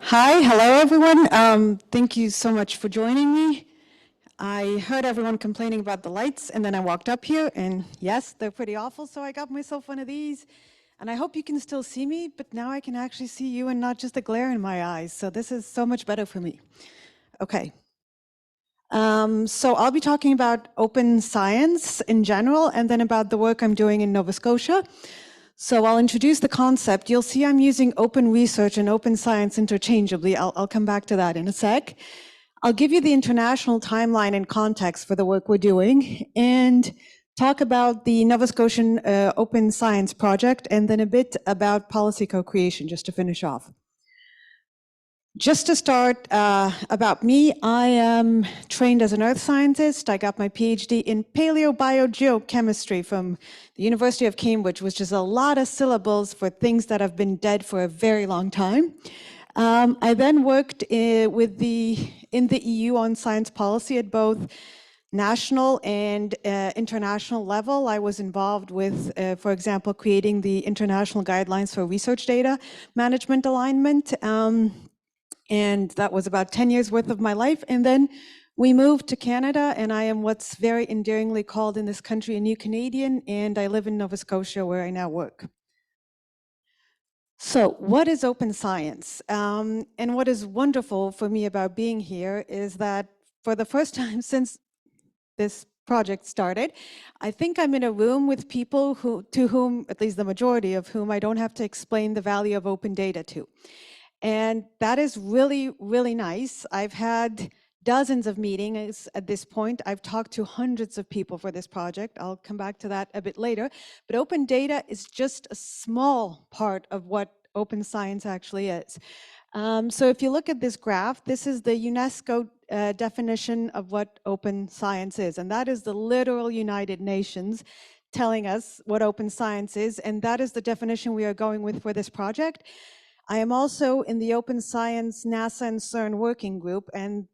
Hi, hello everyone. Thank you so much for joining me. I heard everyone complaining about the lights and then I walked up here and yes, they're pretty awful, so I got myself one of these. And I hope you can still see me, but now I can actually see you and not just the glare in my eyes. So this is so much better for me. Okay. So I'll be talking about open science in general and then about the work I'm doing in Nova Scotia. So I'll introduce the concept. You'll see I'm using open research and open science interchangeably. I'll come back to that in a sec. I'll give you the international timeline and context for the work we're doing and talk about the Nova Scotian Open Science Project and then a bit about policy co-creation just to finish off. Just to start, about me, I am trained as an earth scientist. I got my PhD in paleobiogeochemistry from the University of Cambridge, which is a lot of syllables for things that have been dead for a very long time. I then worked in the EU on science policy at both national and international level. I was involved with, for example, creating the international guidelines for research data management alignment. And that was about 10 years worth of my life. And then we moved to Canada, and I am what's very endearingly called in this country a new Canadian, and I live in Nova Scotia where I now work. So what is open science? And what is wonderful for me about being here is that for the first time since this project started, I think I'm in a room with people to whom, at least the majority of whom, I don't have to explain the value of open data to. And that is really, really nice. I've had dozens of meetings at this point. I've talked to hundreds of people for this project. I'll come back to that a bit later. But open data is just a small part of what open science actually is. So if you look at this graph, this is the UNESCO definition of what open science is. And that is the literal United Nations telling us what open science is. And that is the definition we are going with for this project. I am also in the Open Science NASA and CERN working group, and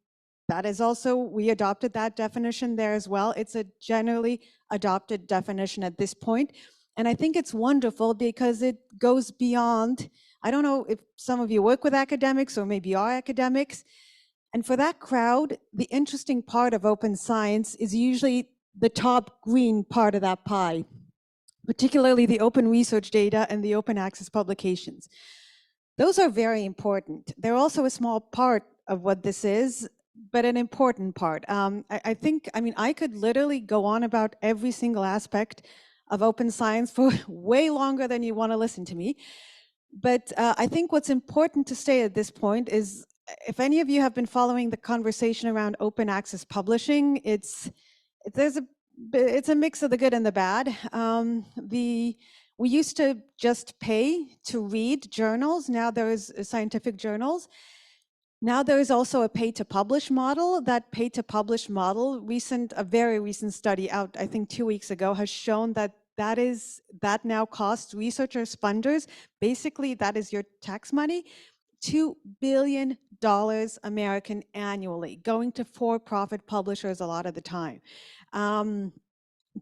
that is also, we adopted that definition there as well. It's a generally adopted definition at this point. And I think it's wonderful because it goes beyond, I don't know if some of you work with academics or maybe are academics. And for that crowd, the interesting part of open science is usually the top green part of that pie, particularly the open research data and the open access publications. Those are very important. They're also a small part of what this is, but an important part. I think, I mean, I could literally go on about every single aspect of open science for way longer than you want to listen to me. But I think what's important to say at this point is, if any of you have been following the conversation around open access publishing, it's a mix of the good and the bad. We used to just pay to read journals. Now there is scientific journals. Now there is also a pay to publish model. That pay to publish model, a very recent study out, I think 2 weeks ago, has shown that that now costs researchers, funders, basically that is your tax money, $2 billion American annually, going to for-profit publishers a lot of the time.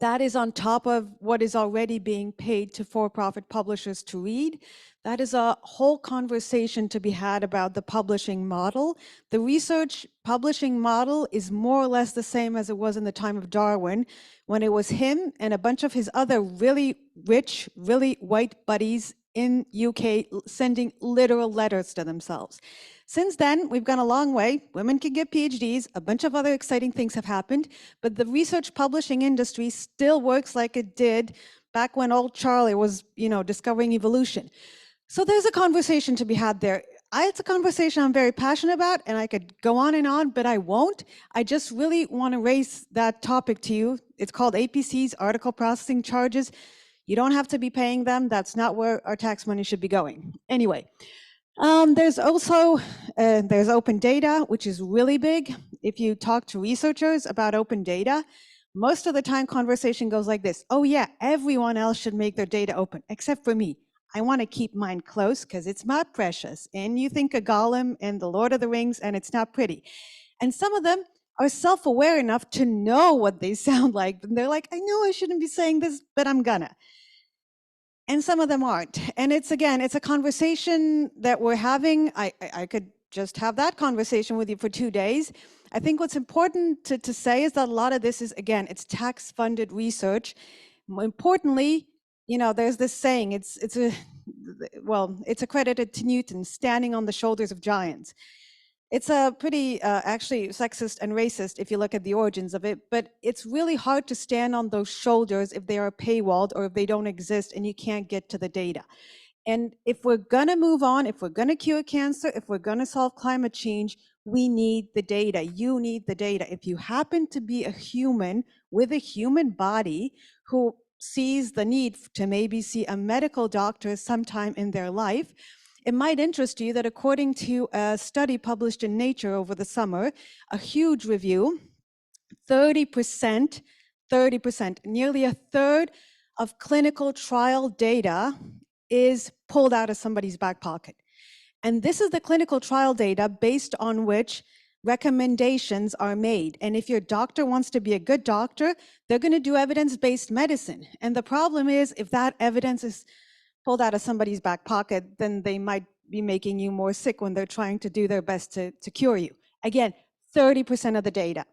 That is on top of what is already being paid to for-profit publishers to read. That is a whole conversation to be had about the publishing model. The research publishing model is more or less the same as it was in the time of Darwin, when it was him and a bunch of his other really rich, really white buddies in UK sending literal letters to themselves. Since then, we've gone a long way. Women can get PhDs, a bunch of other exciting things have happened, but the research publishing industry still works like it did back when old Charlie was, discovering evolution. So there's a conversation to be had there. It's a conversation I'm very passionate about, and I could go on, but I won't. I just really want to raise that topic to you. It's called APCs, article processing charges. You don't have to be paying them. That's not where our tax money should be going. Anyway. There's also, there's open data, which is really big. If you talk to researchers about open data, most of the time conversation goes like this. Oh yeah, everyone else should make their data open, except for me. I want to keep mine close because it's not precious. And you think of Gollum and the Lord of the Rings and it's not pretty. And some of them are self-aware enough to know what they sound like. And they're like, I know I shouldn't be saying this, but I'm gonna. And some of them aren't. And it's a conversation that we're having. I could just have that conversation with you for 2 days. I think what's important to say is that a lot of this is, again, it's tax-funded research. More importantly, there's this saying, it's accredited to Newton, standing on the shoulders of giants. It's a pretty, actually, sexist and racist if you look at the origins of it, but it's really hard to stand on those shoulders if they are paywalled or if they don't exist and you can't get to the data. And if we're gonna move on, if we're gonna cure cancer, if we're gonna solve climate change, we need the data. You need the data. If you happen to be a human with a human body who sees the need to maybe see a medical doctor sometime in their life, it might interest you that according to a study published in Nature over the summer, a huge review, 30%, nearly a third of clinical trial data is pulled out of somebody's back pocket. And this is the clinical trial data based on which recommendations are made. And if your doctor wants to be a good doctor, they're going to do evidence-based medicine. And the problem is, if that evidence is pulled out of somebody's back pocket, then they might be making you more sick when they're trying to do their best to cure you. Again, 30% of the data.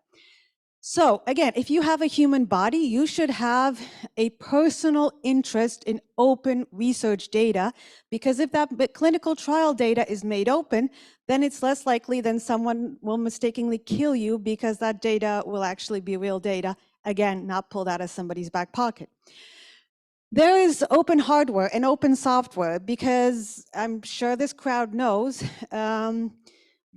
So again, if you have a human body, you should have a personal interest in open research data, because if that clinical trial data is made open, then it's less likely than someone will mistakenly kill you because that data will actually be real data, again, not pulled out of somebody's back pocket. There is open hardware and open software, because I'm sure this crowd knows,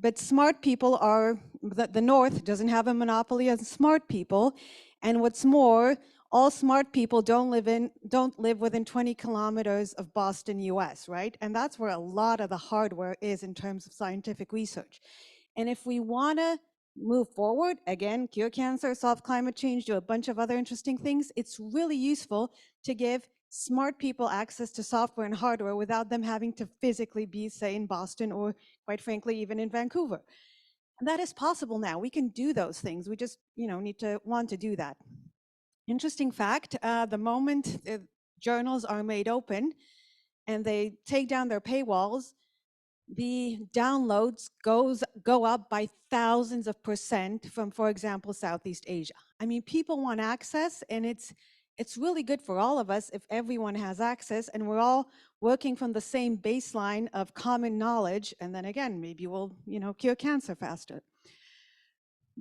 but smart people are, the North doesn't have a monopoly on smart people. And what's more, all smart people don't live within 20 kilometers of Boston, US, right? And that's where a lot of the hardware is in terms of scientific research. And if we wanna move forward, again, cure cancer, solve climate change, do a bunch of other interesting things, it's really useful to give smart people access to software and hardware without them having to physically be, say, in Boston or, quite frankly, even in Vancouver. And that is possible now. We can do those things. We just, need to want to do that. Interesting fact, the moment journals are made open and they take down their paywalls, the downloads go up by thousands of percent from, for example, Southeast Asia. I mean, people want access, and it's really good for all of us if everyone has access and we're all working from the same baseline of common knowledge. And then again, maybe we'll, cure cancer faster.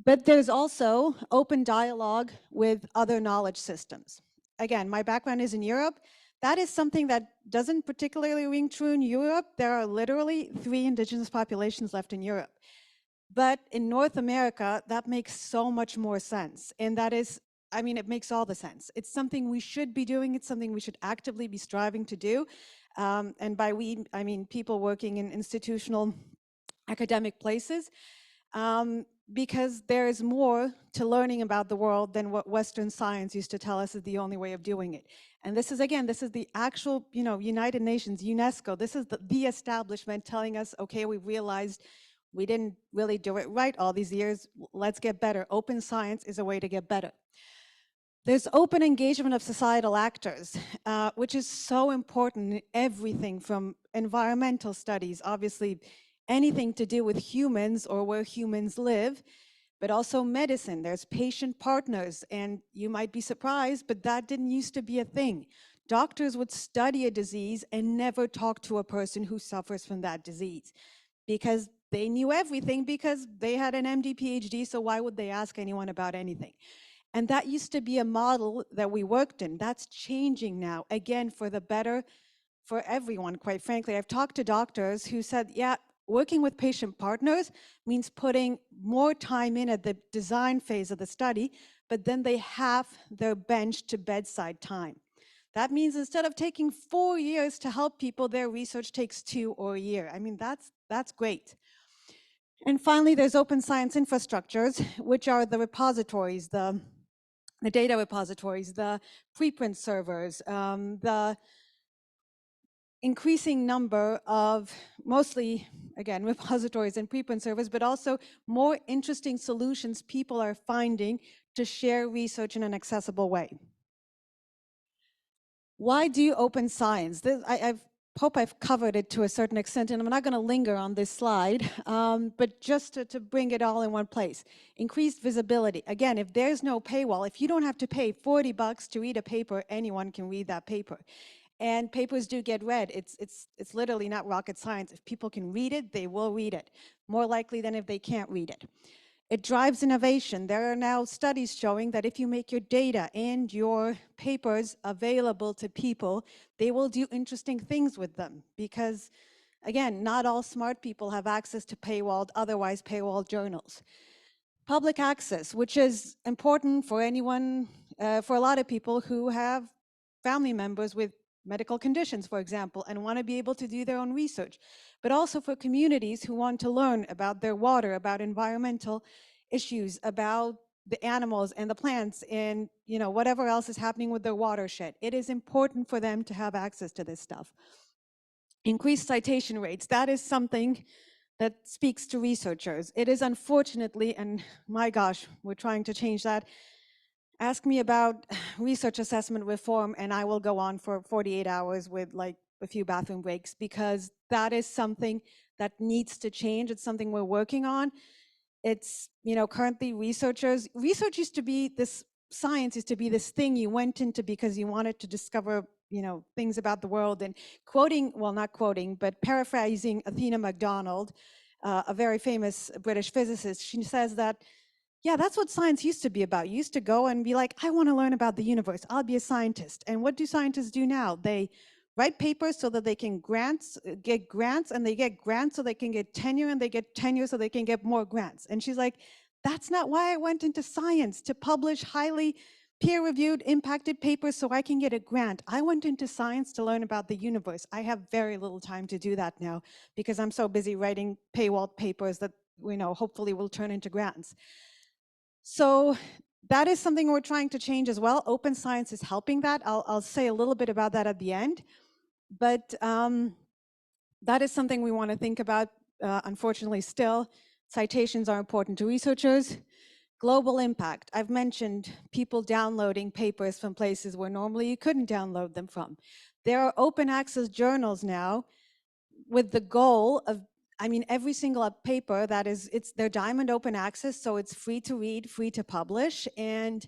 But there's also open dialogue with other knowledge systems. Again, my background is in Europe. That is something that doesn't particularly ring true in Europe. There are literally 3 indigenous populations left in Europe. But in North America, that makes so much more sense. And that is, it makes all the sense. It's something we should be doing. It's something we should actively be striving to do. And by we, I mean people working in institutional academic places. Because there is more to learning about the world than what Western science used to tell us is the only way of doing it. And this is, again, this is the actual, United Nations, UNESCO, this is the establishment telling us, okay, we realized we didn't really do it right all these years, let's get better. Open science is a way to get better. There's open engagement of societal actors, which is so important in everything from environmental studies, obviously, anything to do with humans or where humans live, but also medicine. There's patient partners, and you might be surprised, but that didn't used to be a thing. Doctors would study a disease and never talk to a person who suffers from that disease because they knew everything because they had an MD, PhD, so why would they ask anyone about anything? And that used to be a model that we worked in. That's changing now, again, for the better for everyone, quite frankly. I've talked to doctors who said, yeah, working with patient partners means putting more time in at the design phase of the study, but then they have their bench to bedside time. That means instead of taking 4 years to help people, their research takes 2 or a year. I mean, that's great. And finally, there's open science infrastructures, which are the repositories, the data repositories, the preprint servers, the increasing number of mostly, again, repositories and preprint servers, but also more interesting solutions people are finding to share research in an accessible way. Why do open science? I've hope I've covered it to a certain extent, and I'm not going to linger on this slide, but just to bring it all in one place. Increased visibility. Again, if there's no paywall, if you don't have to pay $40 to read a paper, anyone can read that paper. And papers do get read. It's literally not rocket science. If people can read it, they will read it, more likely than if they can't read it. It drives innovation. There are now studies showing that if you make your data and your papers available to people, they will do interesting things with them because, again, not all smart people have access to paywalled, otherwise paywalled journals. Public access, which is important for anyone, for a lot of people who have family members with medical conditions, for example, and want to be able to do their own research, but also for communities who want to learn about their water, about environmental issues, about the animals and the plants and whatever else is happening with their watershed. It is important for them to have access to this stuff. Increased citation rates, that is something that speaks to researchers. It is unfortunately, and my gosh, we're trying to change that. Ask me about research assessment reform and I will go on for 48 hours with like a few bathroom breaks because that is something that needs to change. It's something we're working on. It's, currently research used to be this, science used to be this thing you went into because you wanted to discover, things about the world. And quoting, well, not quoting, but paraphrasing Athena MacDonald, a very famous British physicist, she says that, yeah, that's what science used to be about. You used to go and be like, I want to learn about the universe. I'll be a scientist. And what do scientists do now? They write papers so that they can get grants, and they get grants so they can get tenure, and they get tenure so they can get more grants. And she's like, that's not why I went into science, to publish highly peer-reviewed, impacted papers so I can get a grant. I went into science to learn about the universe. I have very little time to do that now because I'm so busy writing paywalled papers that, hopefully will turn into grants. So that is something we're trying to change as well. Open science is helping that. I'll say a little bit about that at the end. But that is something we want to think about. Unfortunately, still, citations are important to researchers. Global impact. I've mentioned people downloading papers from places where normally you couldn't download them from. There are open access journals now with the goal of, every single paper that is, they're diamond open access, so it's free to read, free to publish, and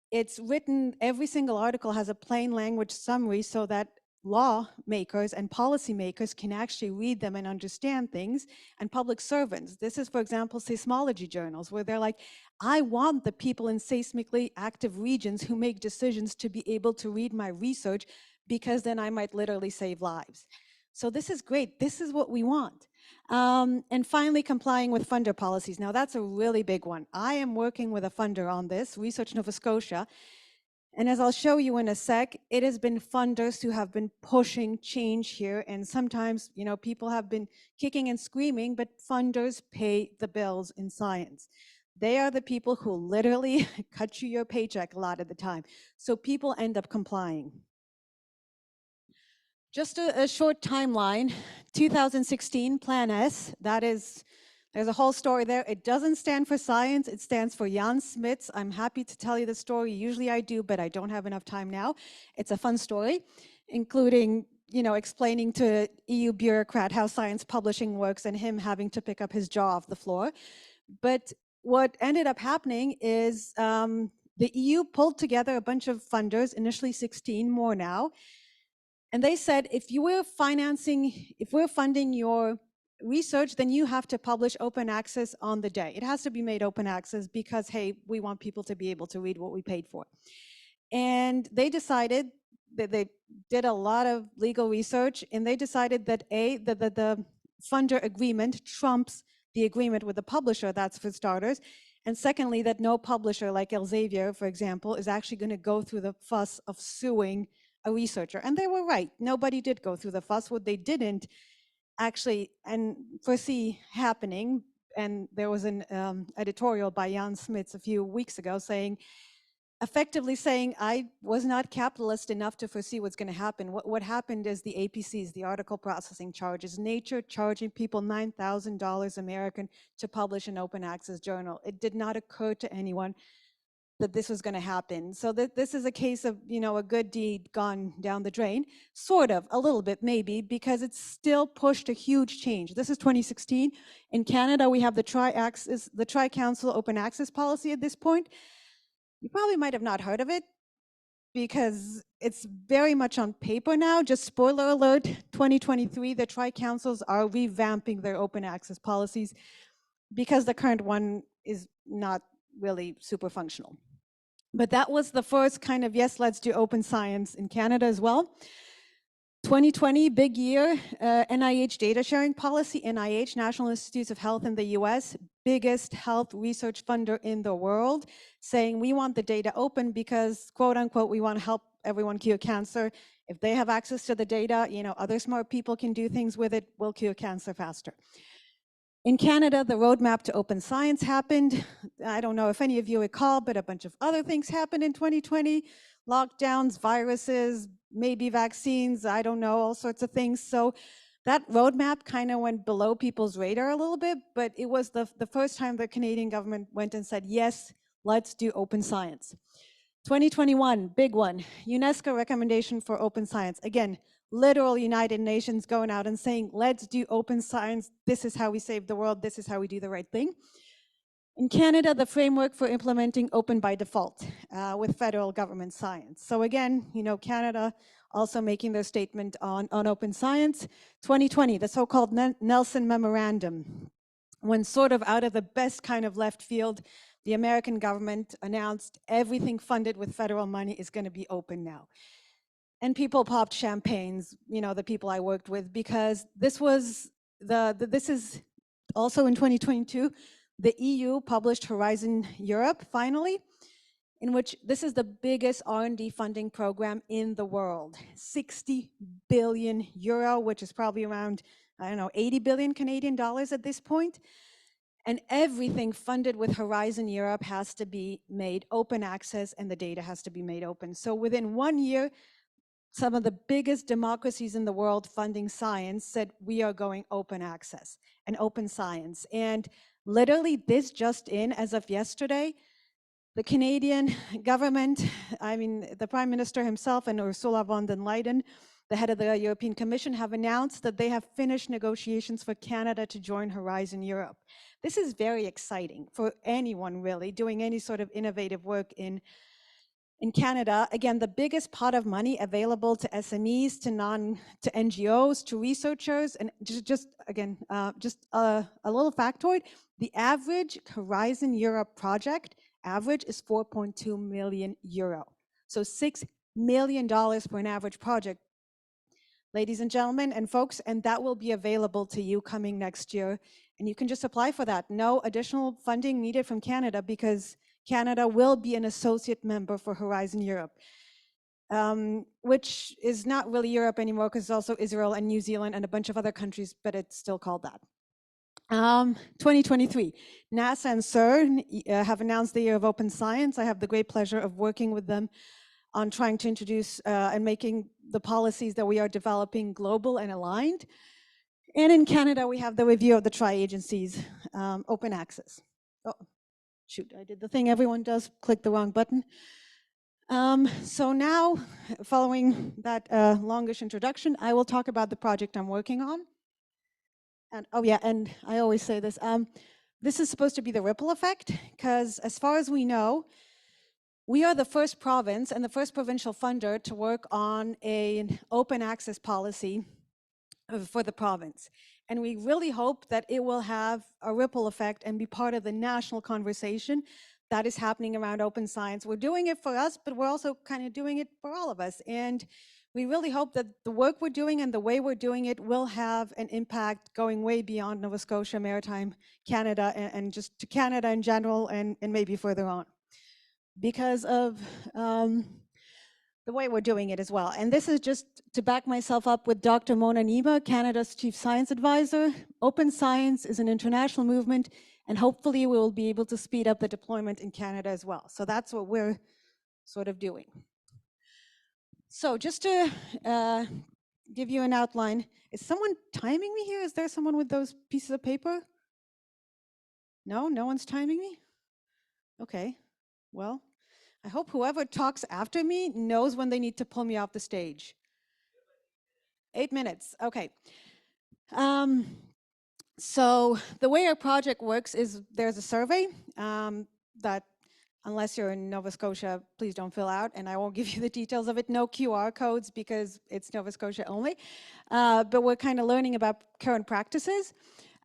it's written, every single article has a plain language summary so that lawmakers and policymakers can actually read them and understand things, and public servants. This is, for example, seismology journals, where they're like, I want the people in seismically active regions who make decisions to be able to read my research because then I might literally save lives. So this is great. This is what we want. And finally, complying with funder policies. Now, that's a really big one. I am working with a funder on this, Research Nova Scotia. And as I'll show you in a sec, it has been funders who have been pushing change here. And sometimes, people have been kicking and screaming, but funders pay the bills in science. They are the people who literally cut you your paycheck a lot of the time. So people end up complying. Just a short timeline, 2016, Plan S, there's a whole story there. It doesn't stand for science, it stands for Jan Smuts. I'm happy to tell you the story. Usually I do, but I don't have enough time now. It's a fun story, including, explaining to EU bureaucrat how science publishing works and him having to pick up his jaw off the floor. But what ended up happening is the EU pulled together a bunch of funders, initially 16, more now, and they said, if we're funding your research, then you have to publish open access on the day. It has to be made open access because, hey, we want people to be able to read what we paid for. And they decided that they did a lot of legal research, and they decided that the funder agreement trumps the agreement with the publisher, that's for starters. And secondly, that no publisher like Elsevier, for example, is actually going to go through the fuss of suing a researcher. And they were right. Nobody did go through the fuss. What they didn't actually and foresee happening, and there was an editorial by Jan Smuts a few weeks ago effectively saying, I was not capitalist enough to foresee what's going to happen. What happened is the APCs, the article processing charges, Nature charging people $9,000 American to publish an open access journal. It did not occur to anyone that this was going to happen. So this is a case of, a good deed gone down the drain, sort of, a little bit maybe, because it's still pushed a huge change. This is 2016. In Canada, we have the Tri-Council Open Access Policy at this point. You probably might have not heard of it because it's very much on paper now. Just spoiler alert, 2023, the Tri-Councils are revamping their open access policies because the current one is not really super functional. But that was the first kind of, yes, let's do open science in Canada as well. 2020, big year, NIH data sharing policy, NIH, National Institutes of Health in the US, biggest health research funder in the world, saying we want the data open because, quote unquote, we want to help everyone cure cancer. If they have access to the data, other smart people can do things with it, we'll cure cancer faster. In Canada, the roadmap to open science happened. I don't know if any of you recall, but a bunch of other things happened in 2020. Lockdowns, viruses, maybe vaccines, I don't know, all sorts of things. So that roadmap kind of went below people's radar a little bit, but it was the first time the Canadian government went and said, yes, let's do open science. 2021, big one, UNESCO recommendation for open science. Again, literal United Nations going out and saying, let's do open science. This is how we save the world. This is how we do the right thing. In Canada, the framework for implementing open by default with federal government science. So again, Canada also making their statement on open science. 2020, the so-called Nelson Memorandum, when sort of out of the best kind of left field, the American government announced everything funded with federal money is going to be open now. And people popped champagnes, the people I worked with, because this was this is also in 2022, the EU published Horizon Europe finally, in which this is the biggest R&D funding program in the world. 60 billion euro, which is probably around, 80 billion Canadian dollars at this point. And everything funded with Horizon Europe has to be made open access and the data has to be made open. So within 1 year, some of the biggest democracies in the world funding science said, we are going open access and open science. And literally this just in, as of yesterday, the Canadian government, the Prime Minister himself and Ursula von der Leyen, the head of the European Commission, have announced that they have finished negotiations for Canada to join Horizon Europe. This is very exciting for anyone really doing any sort of innovative work in Canada. Again, the biggest pot of money available to SMEs, to NGOs, to researchers, and just a little factoid, the average Horizon Europe project average is 4.2 million euro. So $6 million for an average project, ladies and gentlemen and folks, and that will be available to you coming next year. And you can just apply for that. No additional funding needed from Canada because Canada will be an associate member for Horizon Europe, which is not really Europe anymore because it's also Israel and New Zealand and a bunch of other countries, but it's still called that. 2023, NASA and CERN have announced the Year of Open Science. I have the great pleasure of working with them on trying to introduce and making the policies that we are developing global and aligned. And in Canada, we have the review of the tri-agencies open access. Oh, shoot, I did the thing everyone does, click the wrong button. So now, following that longish introduction, I will talk about the project I'm working on. And oh yeah, and I always say this, this is supposed to be the ripple effect, because as far as we know, we are the first province and the first provincial funder to work on an open access policy for the province. And we really hope that it will have a ripple effect and be part of the national conversation that is happening around open science. We're doing it for us, but we're also kind of doing it for all of us. And we really hope that the work we're doing and the way we're doing it will have an impact going way beyond Nova Scotia, Maritime, Canada, and just to Canada in general, and maybe further on, because of the way we're doing it as well. And this is just to back myself up with Dr. Mona Nima, Canada's Chief Science Advisor. Open science is an international movement, and hopefully we will be able to speed up the deployment in Canada as well. So that's what we're sort of doing. So just to give you an outline, is someone timing me here? Is there someone with those pieces of paper? No, no one's timing me? Okay, well, I hope whoever talks after me knows when they need to pull me off the stage. 8 minutes. Okay. Um, so the way our project works is there's a survey that, unless you're in Nova Scotia, please don't fill out, and I won't give you the details of it. No QR codes because it's Nova Scotia only. But we're kind of learning about current practices.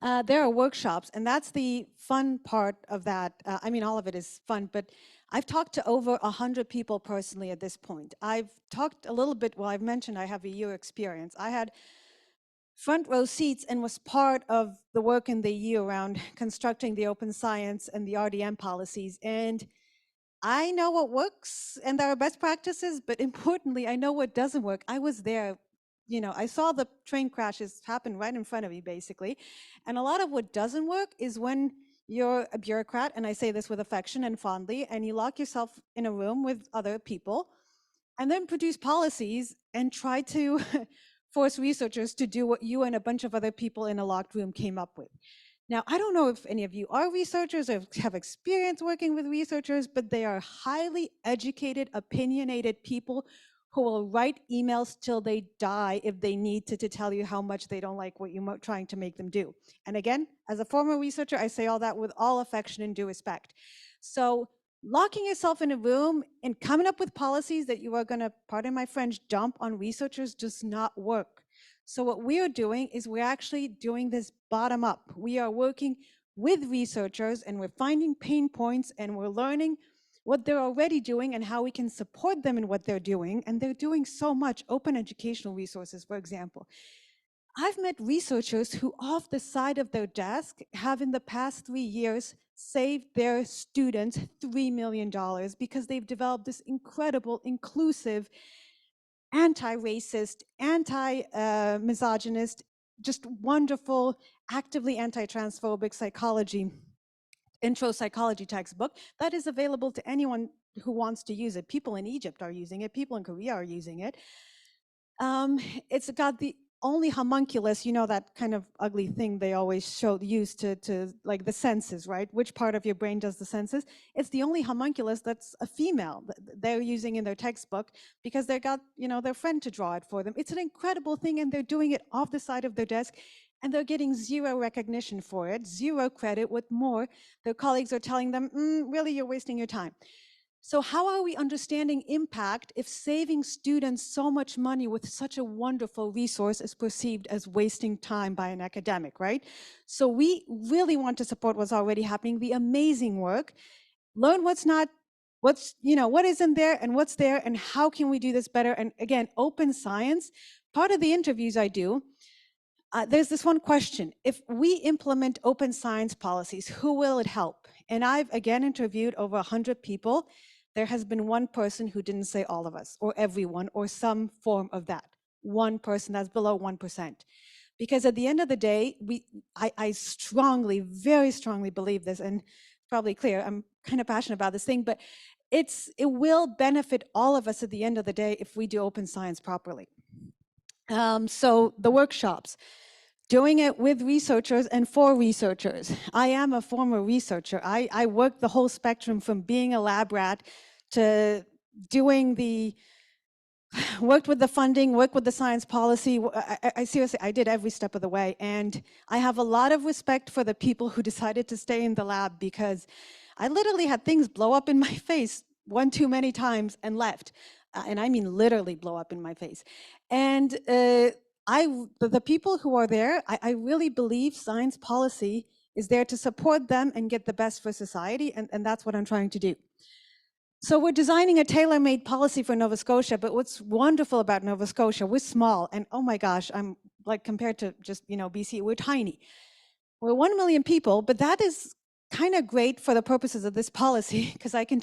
There are workshops, and that's the fun part of that. I mean, all of it is fun, but I've talked to over 100 people personally at this point. I've talked a little bit, well, I've mentioned I have a year experience. I had front row seats and was part of the work in the year around constructing the open science and the RDM policies. And I know what works and there are best practices, but importantly, I know what doesn't work. I was there, you know, I saw the train crashes happen right in front of me, basically. And a lot of what doesn't work is when you're a bureaucrat, and I say this with affection and fondly, and you lock yourself in a room with other people and then produce policies and try to force researchers to do what you and a bunch of other people in a locked room came up with. Now, I don't know if any of you are researchers or have experience working with researchers, but they are highly educated, opinionated people who will write emails till they die if they need to tell you how much they don't like what you're trying to make them do. And again, as a former researcher, I say all that with all affection and due respect. So locking yourself in a room and coming up with policies that you are going to, pardon my French, dump on researchers does not work. So what we are doing is we're actually doing this bottom up. We are working with researchers and we're finding pain points and we're learning what they're already doing and how we can support them in what they're doing. And they're doing so much. Open educational resources, for example. I've met researchers who, off the side of their desk, have in the past 3 years saved their students $3 million because they've developed this incredible, inclusive, anti-racist, anti-misogynist, just wonderful, actively anti-transphobic psychology, intro psychology textbook that is available to anyone who wants to use it. People in Egypt are using it. People in Korea are using it. It's got the only homunculus, you know, that kind of ugly thing they always use to like the senses, right? Which part of your brain does the senses? It's the only homunculus that's a female that they're using in their textbook because they got, you know, their friend to draw it for them. It's an incredible thing and they're doing it off the side of their desk and they're getting zero recognition for it, zero credit. What more, their colleagues are telling them, really, you're wasting your time. So how are we understanding impact if saving students so much money with such a wonderful resource is perceived as wasting time by an academic, right? So we really want to support what's already happening, the amazing work, learn what's not, what's, you know, what isn't there and what's there and how can we do this better? And again, open science, part of the interviews I do, there's this one question. If we implement open science policies, who will it help? And I've again interviewed over 100 people. There has been one person who didn't say all of us or everyone or some form of that. One person, that's below 1%. Because at the end of the day, I strongly, very strongly believe this, and it's probably clear, I'm kind of passionate about this thing, but it will benefit all of us at the end of the day if we do open science properly. So the workshops, doing it with researchers and for researchers. I am a former researcher. I worked the whole spectrum from being a lab rat to doing the, worked with the funding, worked with the science policy. I seriously, I did every step of the way. And I have a lot of respect for the people who decided to stay in the lab because I literally had things blow up in my face one too many times and left. And I mean literally blow up in my face. And the people who are there, I really believe science policy is there to support them and get the best for society, and that's what I'm trying to do. So we're designing a tailor-made policy for Nova Scotia, but what's wonderful about Nova Scotia, we're small, and oh my gosh, I'm like compared to just, you know, BC, we're tiny. We're 1 million people, but that is kind of great for the purposes of this policy because I can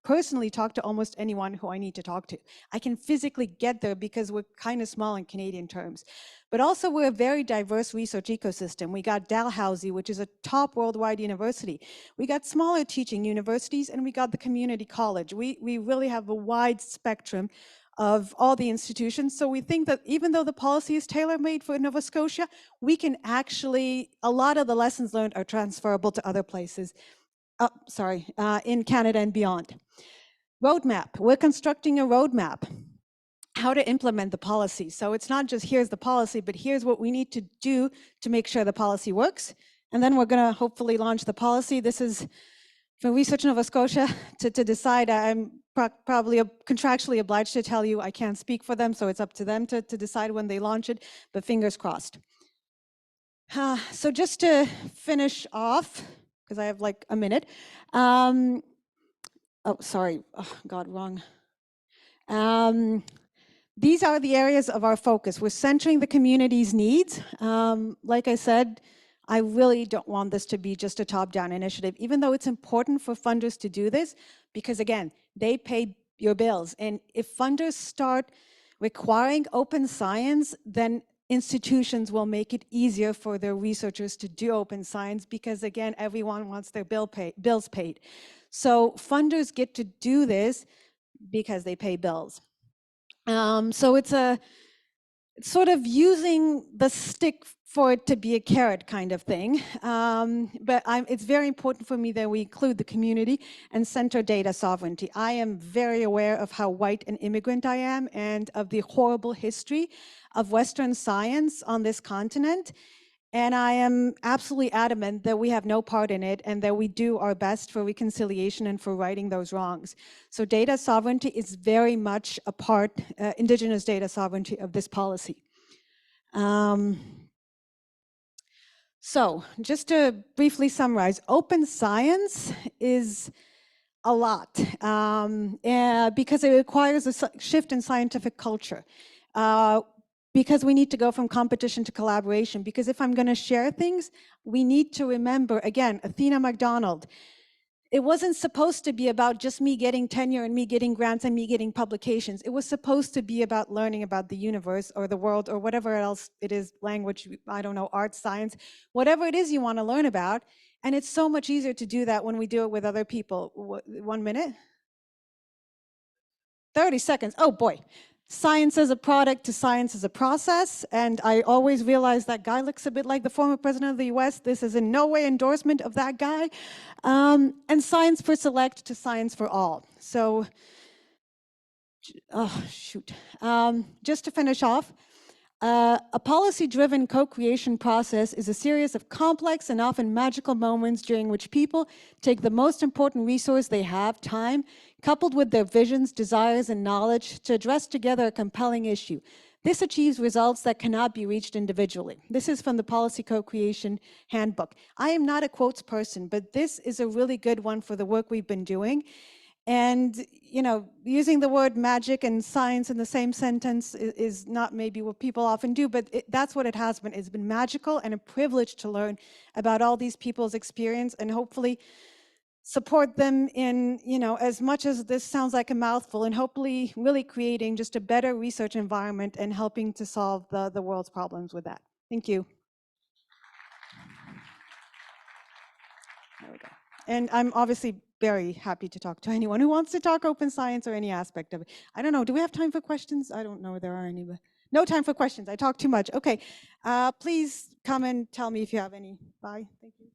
personally talk to almost anyone who I need to talk to. I can physically get there because we're kind of small in Canadian terms. But also we're a very diverse research ecosystem. We got Dalhousie, which is a top worldwide university. We got smaller teaching universities and we got the community college. We really have a wide spectrum of all the institutions. So we think that even though the policy is tailor-made for Nova Scotia, we can actually, a lot of the lessons learned are transferable to other places, in Canada and beyond. Roadmap. We're constructing a roadmap, how to implement the policy. So it's not just here's the policy, but here's what we need to do to make sure the policy works. And then we're going to hopefully launch the policy. This is for Research Nova Scotia to decide. I'm probably contractually obliged to tell you I can't speak for them, so it's up to them to decide when they launch it, but fingers crossed. So just to finish off, because I have like a minute. Oh, sorry. Oh, God, wrong. These are the areas of our focus. We're centering the community's needs. Like I said, I really don't want this to be just a top-down initiative, even though it's important for funders to do this, because again, they pay your bills. And if funders start requiring open science, then institutions will make it easier for their researchers to do open science, because again, everyone wants their bills paid. So funders get to do this because they pay bills. So it's sort of using the stick for it to be a carrot kind of thing. But it's very important for me that we include the community and center data sovereignty. I am very aware of how white and immigrant I am and of the horrible history of Western science on this continent. And I am absolutely adamant that we have no part in it and that we do our best for reconciliation and for righting those wrongs. So data sovereignty is very much a part, Indigenous data sovereignty, of this policy. So just to briefly summarize, open science is a lot because it requires a shift in scientific culture. Because we need to go from competition to collaboration. Because if I'm going to share things, we need to remember, again, Athena MacDonald, it wasn't supposed to be about just me getting tenure and me getting grants and me getting publications. It was supposed to be about learning about the universe or the world or whatever else it is, language, I don't know, art, science, whatever it is you want to learn about. And it's so much easier to do that when we do it with other people. 1 minute? 30 seconds. Oh boy. Science as a product to science as a process. And I always realize that guy looks a bit like the former president of the US. This is in no way endorsement of that guy. And science for select to science for all. So, oh, shoot. Just to finish off, a policy-driven co-creation process is a series of complex and often magical moments during which people take the most important resource they have, time, coupled with their visions, desires, and knowledge to address together a compelling issue. This achieves results that cannot be reached individually. This is from the Policy Co-Creation Handbook. I am not a quotes person, but this is a really good one for the work we've been doing. And, you know, using the word magic and science in the same sentence is not maybe what people often do, but that's what it has been. It's been magical and a privilege to learn about all these people's experience and hopefully support them in, you know, as much as this sounds like a mouthful, and hopefully really creating just a better research environment and helping to solve the world's problems with that. Thank you. There we go. And I'm obviously very happy to talk to anyone who wants to talk open science or any aspect of it. I don't know, do we have time for questions? I don't know if there are any, but no time for questions. I talk too much. Okay, please come and tell me if you have any. Bye, thank you.